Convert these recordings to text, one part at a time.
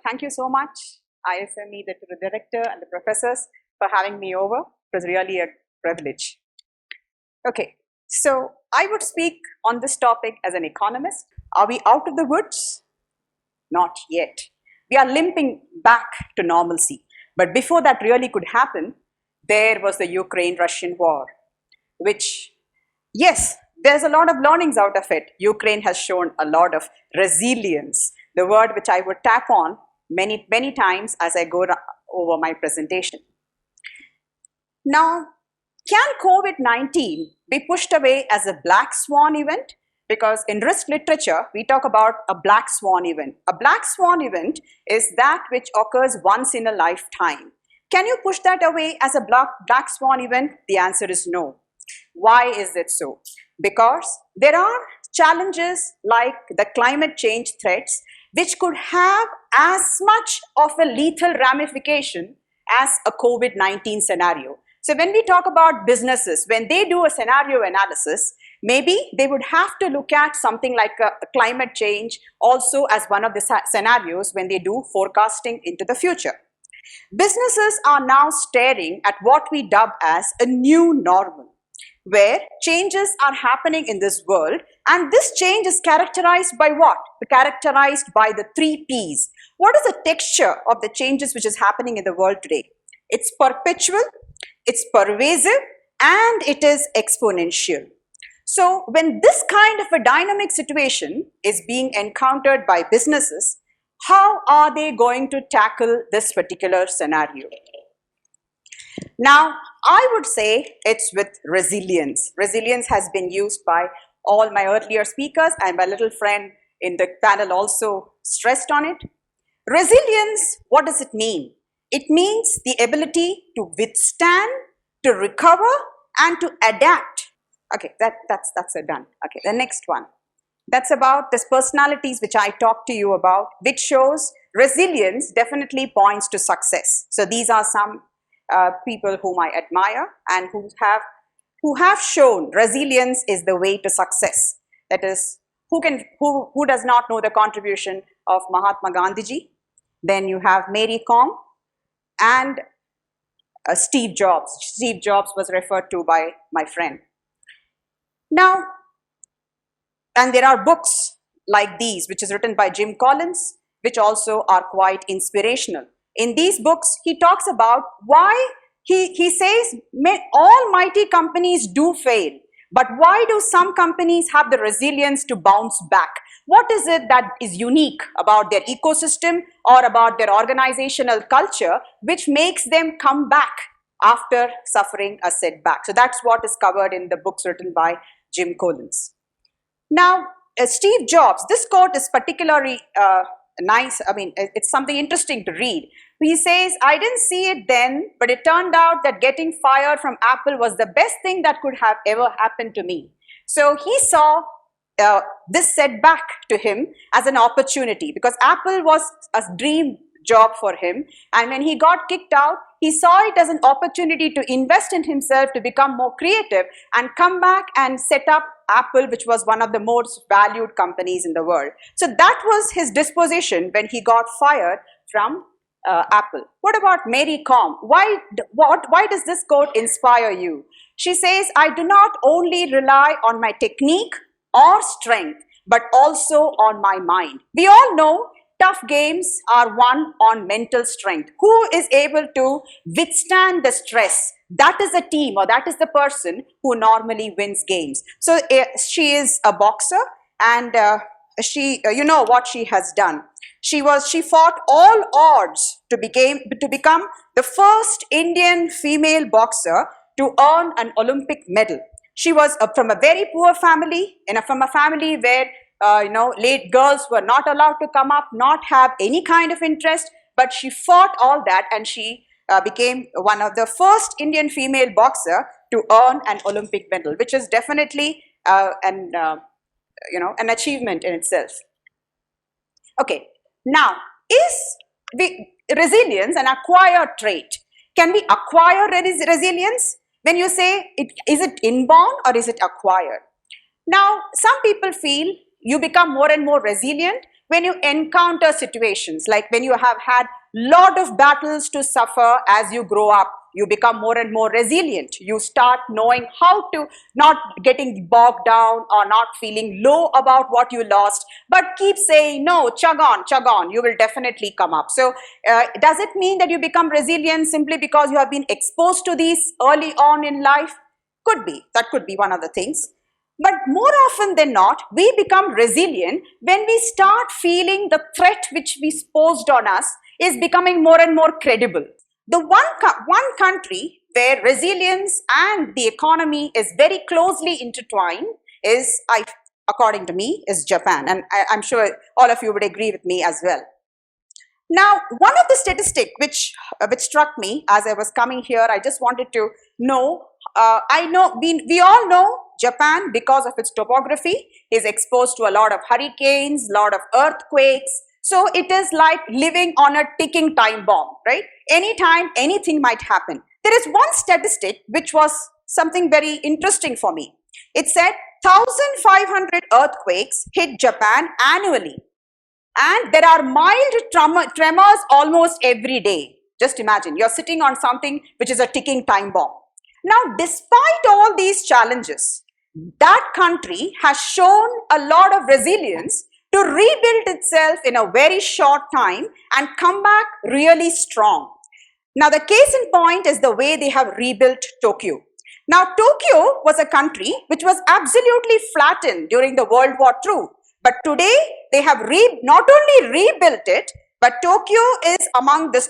Thank you so much, ISME, the director and the professors for having me over. It was really a privilege. Okay, so I would speak on this topic as an economist. Are we out of the woods? Not yet. We are limping back to normalcy. But before that really could happen, there was the Ukraine-Russian war, which, yes, there's a lot of learnings out of it. Ukraine has shown a lot of resilience, the word which I would tap on many, many times as I go over my presentation. Now, can COVID-19 be pushed away as a black swan event? Because in risk literature, we talk about a black swan event. A black swan event is that which occurs once in a lifetime. Can you push that away as a black swan event? The answer is no. Why is it so? Because there are challenges like the climate change threats, which could have as much of a lethal ramification as a COVID-19 scenario. So when we talk about businesses, when they do a scenario analysis, maybe they would have to look at something like a climate change also as one of the scenarios when they do forecasting into the future. Businesses are now staring at what we dub as a new normal, where changes are happening in this world, and this change is characterized by what? Characterized by the 3 Ps. What is the texture of the changes which is happening in the world today? It's perpetual, it's pervasive, and it is exponential. So when this kind of a dynamic situation is being encountered by businesses, how are they going to tackle this particular scenario? Now, I would say it's with resilience. Resilience has been used by all my earlier speakers, and my little friend in the panel also stressed on it. Resilience, what does it mean? It means the ability to withstand, to recover, and to adapt. Okay, that's done. Okay, the next one. That's about these personalities which I talked to you about, which shows resilience definitely points to success. So these are some people whom I admire and who have shown resilience is the way to success. That is, who does not know the contribution of Mahatma Gandhiji? Then you have Mary Kom and Steve Jobs. Steve Jobs was referred to by my friend. Now, and there are books like these, which is written by Jim Collins, which also are quite inspirational. In these books, he talks about why he says all mighty companies do fail, but why do some companies have the resilience to bounce back? What is it that is unique about their ecosystem or about their organizational culture which makes them come back after suffering a setback? So that's what is covered in the books written by Jim Collins. Now, Steve Jobs, this quote is particularly nice. I mean, it's something interesting to read. He says, I didn't see it then, but it turned out that getting fired from Apple was the best thing that could have ever happened to me. So he saw this setback to him as an opportunity, because Apple was a dream job for him. And when he got kicked out, he saw it as an opportunity to invest in himself, to become more creative and come back and set up Apple, which was one of the most valued companies in the world. So that was his disposition when he got fired from Apple. What about Mary Kom? Why does this quote inspire you? She says, I do not only rely on my technique or strength, but also on my mind. We all know tough games are won on mental strength. Who is able to withstand the stress? That is a team, or that is the person who normally wins games. So she is a boxer, and you know what she has done. She fought all odds to become the first Indian female boxer to earn an Olympic medal. She was from a very poor family, from a family where late girls were not allowed to come up, not have any kind of interest, but she fought all that, and she became one of the first Indian female boxer to earn an Olympic medal, which is definitely an achievement in itself. Okay, now is resilience an acquired trait? Can we acquire resilience? When you say, is it inborn or is it acquired? Now, some people feel you become more and more resilient when you encounter situations, like when you have had lot of battles to suffer as you grow up, you become more and more resilient. You start knowing how to not getting bogged down or not feeling low about what you lost, but keep saying, no, chug on, you will definitely come up. So does it mean that you become resilient simply because you have been exposed to these early on in life? Could be. That could be one of the things. But more often than not, we become resilient when we start feeling the threat which is posed on us is becoming more and more credible. The one country where resilience and the economy is very closely intertwined is, according to me, is Japan. And I'm sure all of you would agree with me as well. Now, one of the statistics which struck me as I was coming here, I just wanted to know, we all know Japan, because of its topography, is exposed to a lot of hurricanes, lot of earthquakes. So it is like living on a ticking time bomb, right? Anytime, anything might happen. There is one statistic which was something very interesting for me. It said 1,500 earthquakes hit Japan annually. And there are mild tremors almost every day. Just imagine, you're sitting on something which is a ticking time bomb. Now, despite all these challenges, that country has shown a lot of resilience to rebuild itself in a very short time and come back really strong. Now, the case in point is the way they have rebuilt Tokyo. Now, Tokyo was a country which was absolutely flattened during the World War II. But today, they have not only rebuilt it, but Tokyo is among the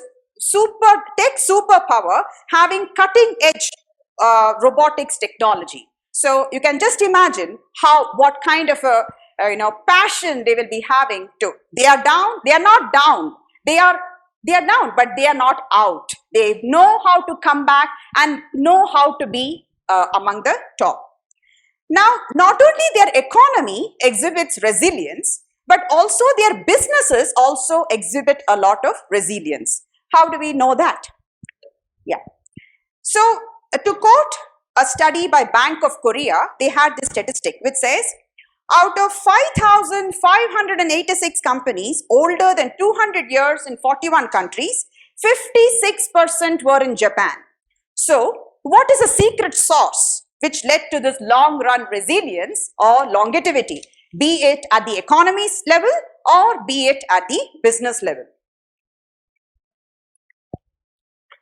tech superpower having cutting edge robotics technology. So you can just imagine what kind of a passion they will be having to. They are down, they are not down. They are down, but they are not out. They know how to come back and know how to be among the top. Now, not only their economy exhibits resilience, but also their businesses also exhibit a lot of resilience. How do we know that? Yeah. So, to quote a study by Bank of Korea, they had this statistic which says, out of 5,586 companies older than 200 years in 41 countries, 56% were in Japan. So, what is a secret sauce which led to this long-run resilience or longevity, be it at the economies level or be it at the business level?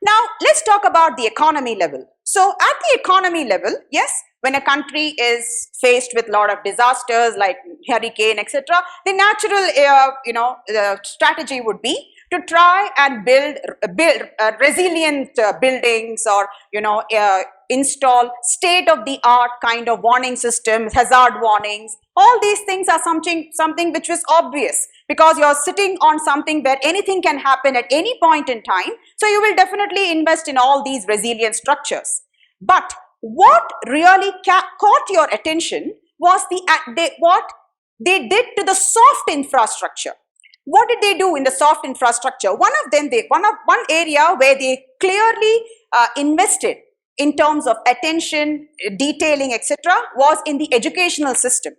Now, let's talk about the economy level. So, at the economy level, yes, when a country is faced with a lot of disasters like hurricane, etc., the natural, strategy would be to try and build resilient buildings or, install state-of-the-art kind of warning systems, hazard warnings. All these things are something which was obvious because you're sitting on something where anything can happen at any point in time. So you will definitely invest in all these resilient structures. But what really caught your attention was what they did to the soft infrastructure. What did they do in the soft infrastructure? One area where they clearly invested in terms of attention, detailing, etc., was in the educational system.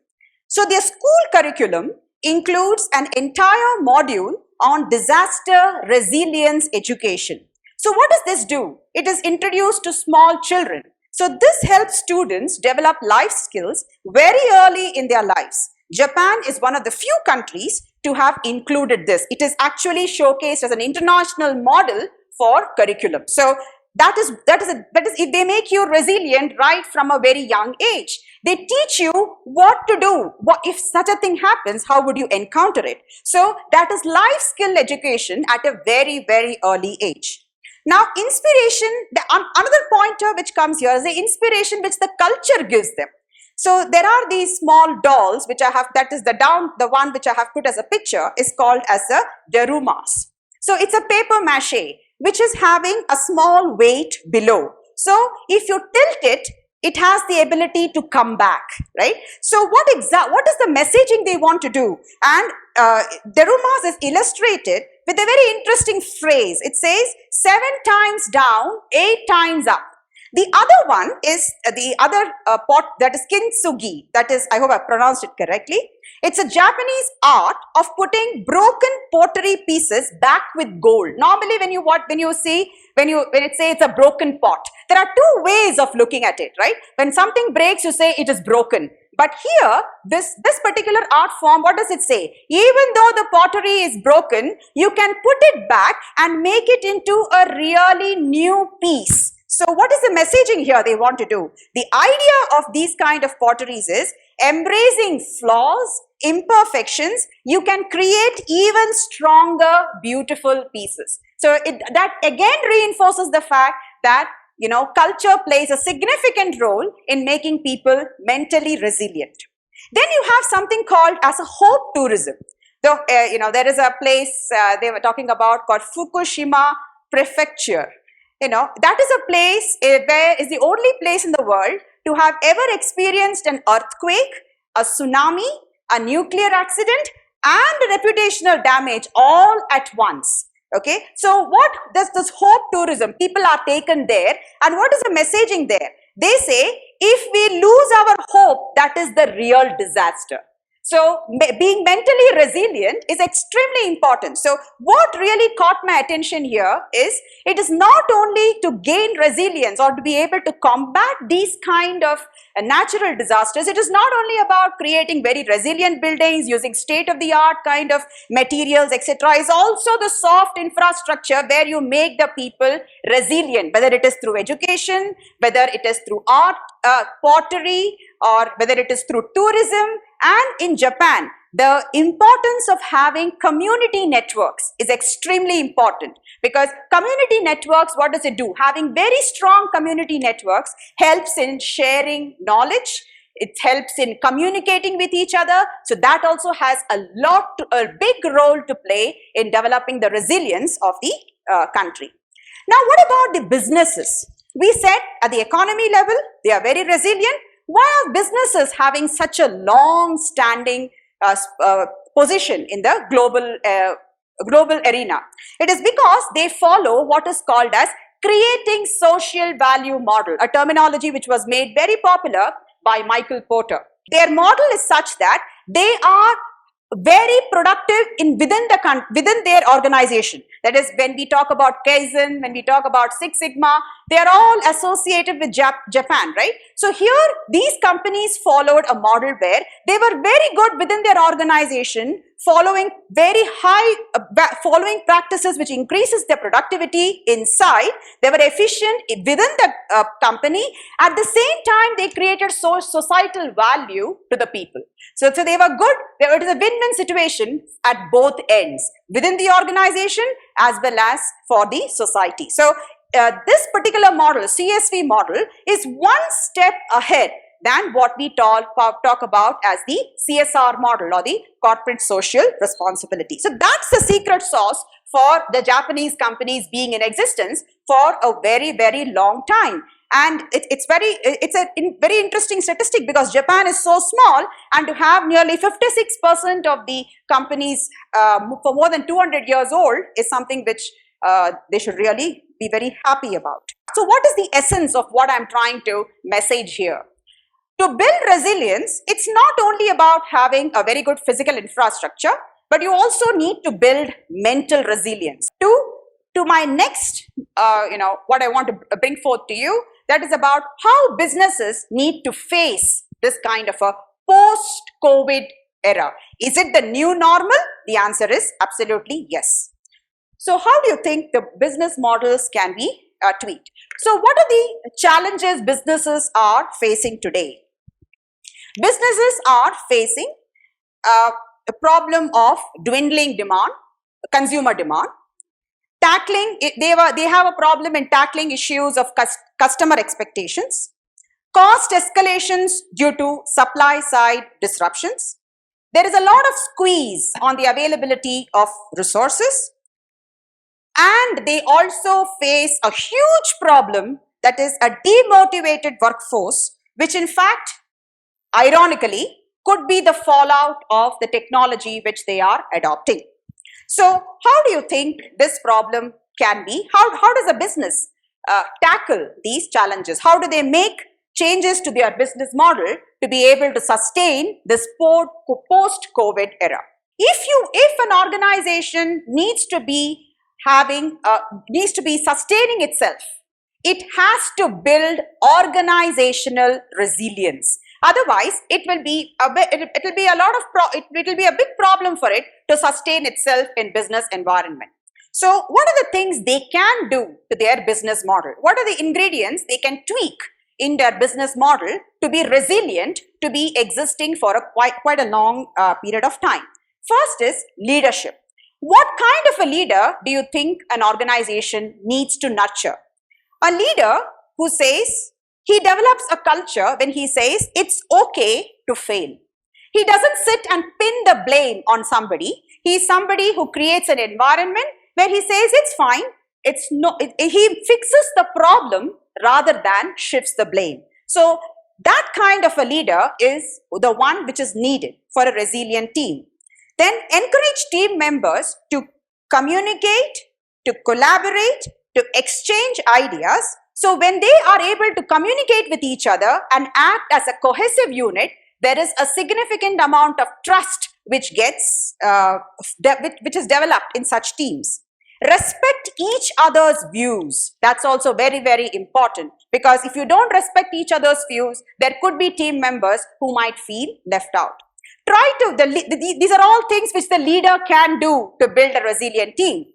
So their school curriculum includes an entire module on disaster resilience education. So what does this do? It is introduced to small children. So this helps students develop life skills very early in their lives. Japan is one of the few countries to have included this. It is actually showcased as an international model for curriculum. So that is if they make you resilient right from a very young age. They teach you what to do. If such a thing happens, how would you encounter it? So that is life skill education at a very, very early age. Now, inspiration, another pointer which comes here is the inspiration which the culture gives them. So there are these small dolls which I have, that is the one which I have put as a picture is called as a darumas. So it's a paper mache which is having a small weight below. So if you tilt it, it has the ability to come back, right? So what is the messaging they want to do? And darumas is illustrated with a very interesting phrase. It says 7 times down, 8 times up. The other one is the other pot, that is kintsugi. That is, I hope I pronounced it correctly. It's a Japanese art of putting broken pottery pieces back with gold. Normally, when it say it's a broken pot, there are two ways of looking at it, right? When something breaks, you say it is broken. But here, this particular art form, what does it say? Even though the pottery is broken, you can put it back and make it into a really new piece. So what is the messaging here they want to do? The idea of these kind of potteries is embracing flaws, imperfections. You can create even stronger, beautiful pieces. So that again reinforces the fact that culture plays a significant role in making people mentally resilient. Then you have something called as a hope tourism. There is a place they were talking about called Fukushima Prefecture. That is a place where is the only place in the world to have ever experienced an earthquake, a tsunami, a nuclear accident, and reputational damage all at once. Okay, so what does this hope tourism? People are taken there, and what is the messaging there? They say, if we lose our hope, that is the real disaster. So being mentally resilient is extremely important. So what really caught my attention here is it is not only to gain resilience or to be able to combat these kind of natural disasters. It is not only about creating very resilient buildings using state-of-the-art kind of materials, etc. It's also the soft infrastructure where you make the people resilient, whether it is through education, whether it is through art, pottery, or whether it is through tourism. And in Japan, the importance of having community networks is extremely important, because community networks, what does it do? Having very strong community networks helps in sharing knowledge. It helps in communicating with each other. So that also has a big role to play in developing the resilience of the country. Now, what about the businesses? We said at the economy level, they are very resilient. Why are businesses having such a long-standing position in the global arena? It is because they follow what is called as creating social value model, a terminology which was made very popular by Michael Porter. Their model is such that they are very productive within their organization. That is, when we talk about Kaizen, when we talk about Six Sigma, they are all associated with Japan, right? So here, these companies followed a model where they were very good within their organization, following following practices which increases their productivity inside. They were efficient within the company. At the same time, they created societal value to the people. So they were good. It is a win-win situation at both ends, within the organization as well as for the society. So this particular model, CSV model, is one step ahead than what we talk about as the CSR model, or the corporate social responsibility. So that's the secret sauce for the Japanese companies being in existence for a very, very long time. And it's a very interesting statistic, because Japan is so small, and to have nearly 56% of the companies for more than 200 years old is something which they should really be very happy about. So what is the essence of what I'm trying to message here? To build resilience, it's not only about having a very good physical infrastructure, but you also need to build mental resilience. To my next, what I want to bring forth to you, that is about how businesses need to face this kind of a post-COVID era. Is it the new normal? The answer is absolutely yes. So how do you think the business models can be tweaked? So what are the challenges businesses are facing today? Businesses are facing a problem of dwindling demand, consumer demand. They have a problem in tackling issues of customer expectations, cost escalations due to supply side disruptions. There is a lot of squeeze on the availability of resources, and they also face a huge problem, that is a demotivated workforce, which in fact, ironically, could be the fallout of the technology which they are adopting. So how do you think this problem can be? How does a business tackle these challenges? How do they make changes to their business model to be able to sustain this post-COVID era? If an organization needs to be sustaining itself, it has to build organizational resilience. Otherwise, it will be a big problem for it to sustain itself in business environment. So what are the things they can do to their business model? What are the ingredients they can tweak in their business model to be resilient, to be existing for quite a long period of time? First is leadership. What kind of a leader do you think an organization needs to nurture? A leader who says, he develops a culture when he says it's okay to fail. He doesn't sit and pin the blame on somebody. He's somebody who creates an environment where he says it's fine. He fixes the problem rather than shifts the blame. So that kind of a leader is the one which is needed for a resilient team. Then encourage team members to communicate, to collaborate, to exchange ideas. So when they are able to communicate with each other and act as a cohesive unit, there is a significant amount of trust which is developed in such teams. Respect each other's views. That's also very, very important, because if you don't respect each other's views, there could be team members who might feel left out. These are all things which the leader can do to build a resilient team.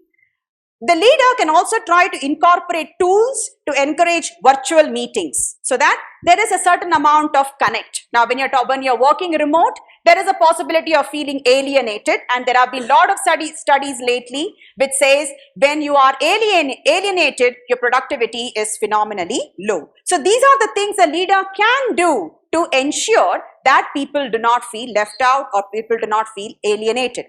The leader can also try to incorporate tools to encourage virtual meetings so that there is a certain amount of connect. Now, when you're working remote, there is a possibility of feeling alienated, and there have been a lot of studies lately which says when you are alienated, your productivity is phenomenally low. So these are the things a leader can do to ensure that people do not feel left out or people do not feel alienated.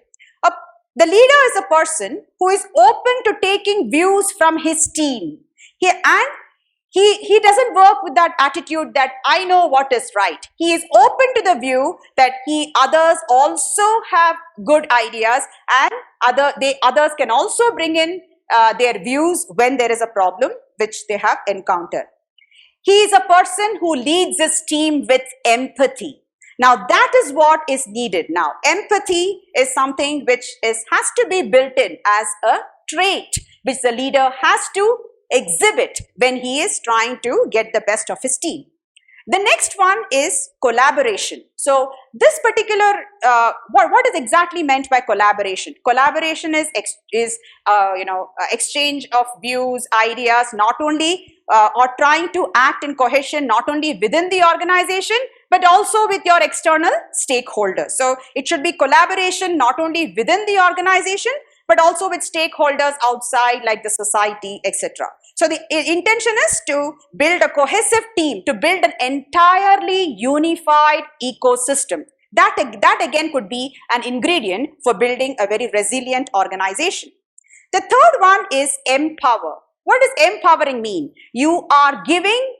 The leader is a person who is open to taking views from his team. He doesn't work with that attitude that I know what is right. He is open to the view that others also have good ideas, and others can also bring in their views when there is a problem which they have encountered. He is a person who leads his team with empathy. Now, that is what is needed now. Empathy is something which has to be built in as a trait which the leader has to exhibit when he is trying to get the best of his team. The next one is collaboration. So this particular, what is exactly meant by collaboration? Collaboration is exchange of views, ideas, not only or trying to act in cohesion not only within the organization but also with your external stakeholders. So it should be collaboration not only within the organization but also with stakeholders outside like the society, etc. So the intention is to build a cohesive team, to build an entirely unified ecosystem. That again could be an ingredient for building a very resilient organization. The third one is empower. What does empowering mean? You are giving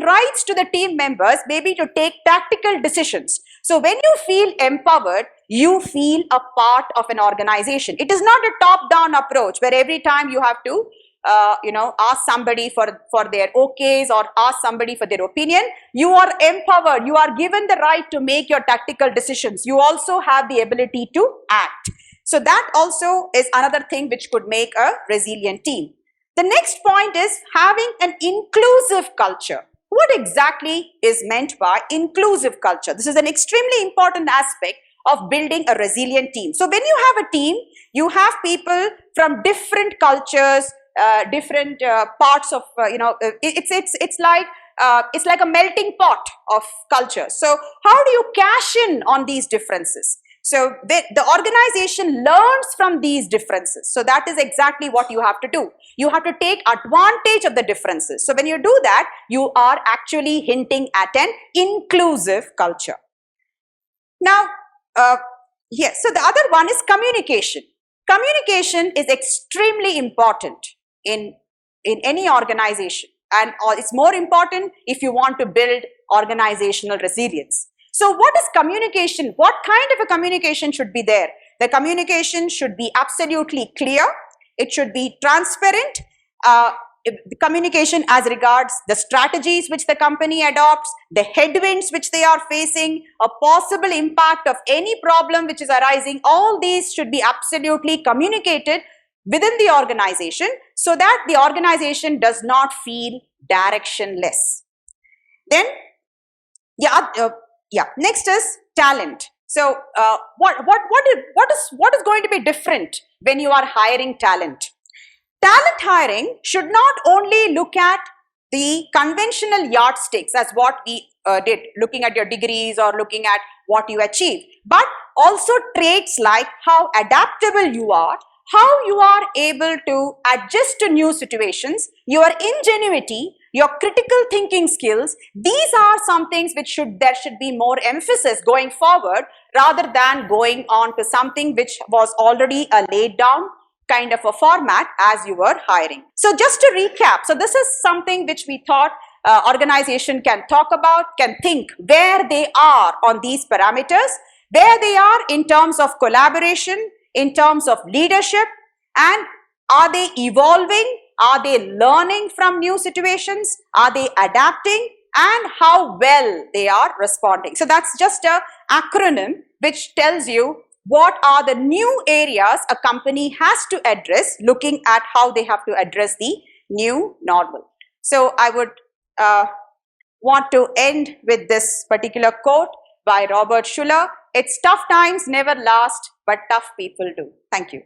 rights to the team members, maybe to take tactical decisions. So when you feel empowered, you feel a part of an organization. It is not a top-down approach where every time you have to ask somebody for their okays or ask somebody for their opinion. You are empowered. You are given the right to make your tactical decisions. You also have the ability to act. So that also is another thing which could make a resilient team. The next point is having an inclusive culture. What exactly is meant by inclusive culture? This is an extremely important aspect of building a resilient team. So when you have a team, you have people from different cultures, different parts of, it's like a melting pot of culture. So how do you cash in on these differences? So the organization learns from these differences. So that is exactly what you have to do. You have to take advantage of the differences. So when you do that, you are actually hinting at an inclusive culture. Now, so the other one is communication. Communication is extremely important in any organization, and it's more important if you want to build organizational resilience. So what is communication? What kind of a communication should be there? The communication should be absolutely clear. It should be transparent. the communication as regards the strategies which the company adopts, the headwinds which they are facing, a possible impact of any problem which is arising. All these should be absolutely communicated within the organization so that the organization does not feel directionless. Then, next is talent. So, what is going to be different when you are hiring talent? Talent hiring should not only look at the conventional yardsticks as what we did, looking at your degrees or looking at what you achieved, but also traits like how adaptable you are, how you are able to adjust to new situations, your ingenuity, your critical thinking skills. These are some things which there should be more emphasis going forward rather than going on to something which was already a laid down kind of a format as you were hiring. So just to recap, so this is something which we thought organization can talk about, can think where they are on these parameters, where they are in terms of collaboration, in terms of leadership, and are they evolving? Are they learning from new situations? Are they adapting? And how well they are responding. So that's just an acronym which tells you what are the new areas a company has to address, looking at how they have to address the new normal. So I would want to end with this particular quote by Robert Schuller. It's tough times never last, but tough people do. Thank you.